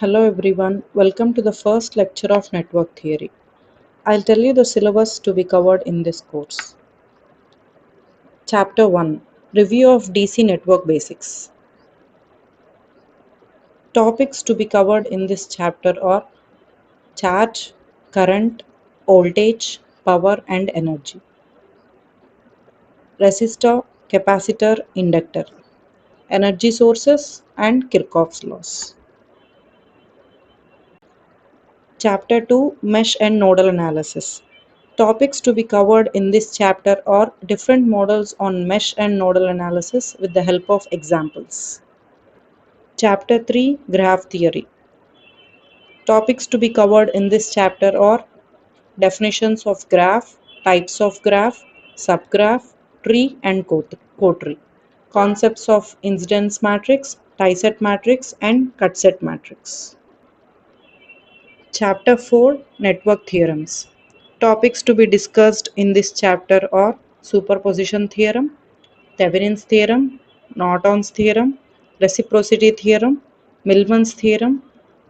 Hello everyone, welcome to the first lecture of network theory. I'll tell you the syllabus to be covered in this course. Chapter 1, Review of DC Network Basics. Topics to be covered in this chapter are charge, current, voltage, power and energy, resistor, capacitor, inductor, energy sources and Kirchhoff's laws. Chapter 2, Mesh and Nodal Analysis. Topics to be covered in this chapter are different models on mesh and nodal analysis with the help of examples. Chapter 3, Graph Theory. Topics to be covered in this chapter are definitions of graph, types of graph, subgraph, tree and cotree. Concepts of incidence matrix, tie-set matrix and cut-set matrix. Chapter 4, Network Theorems. Topics to be discussed in this chapter are superposition theorem, Thevenin's theorem, Norton's theorem, reciprocity theorem, Millman's theorem,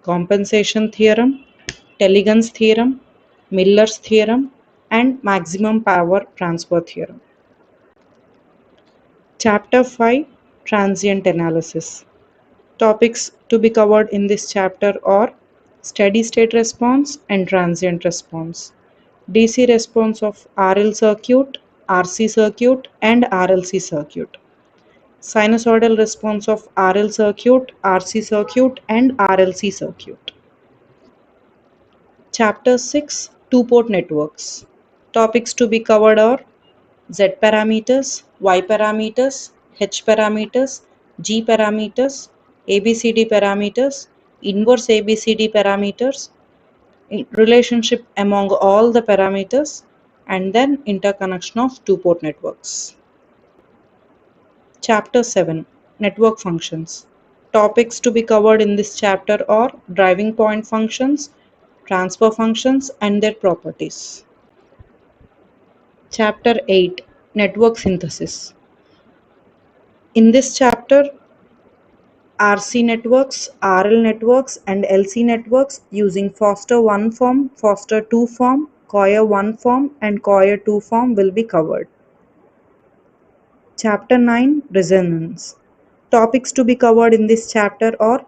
compensation theorem, Telegan's theorem, Miller's theorem, and maximum power transfer theorem. Chapter 5, Transient Analysis. Topics to be covered in this chapter are steady state response and transient response, DC response of RL circuit, RC circuit, and RLC circuit, sinusoidal response of RL circuit, RC circuit, and RLC circuit. Chapter 6, Two-port networks. Topics to be covered are Z parameters, Y parameters, H parameters, G parameters, ABCD parameters, inverse ABCD parameters, relationship among all the parameters, and then interconnection of two-port networks. Chapter 7, Network Functions. Topics to be covered in this chapter are driving point functions, transfer functions, and their properties. Chapter 8, Network Synthesis. In this chapter, RC networks, RL networks, and LC networks using Foster 1 form, Foster 2 form, Coyer 1 form, and Coyer 2 form will be covered. Chapter 9, Resonance. Topics to be covered in this chapter are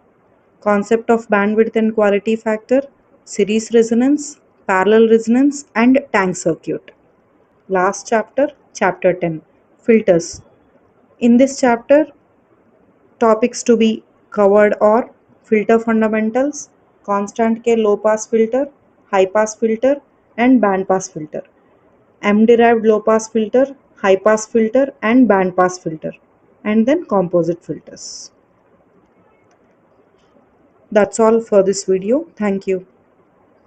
concept of bandwidth and quality factor, series resonance, parallel resonance, and tank circuit. Last chapter, Chapter 10, Filters. In this chapter, topics to be covered are filter fundamentals, constant K low pass filter, high pass filter, and band pass filter, M derived low pass filter, high pass filter, and band pass filter, and then composite filters. That's all for this video. Thank you.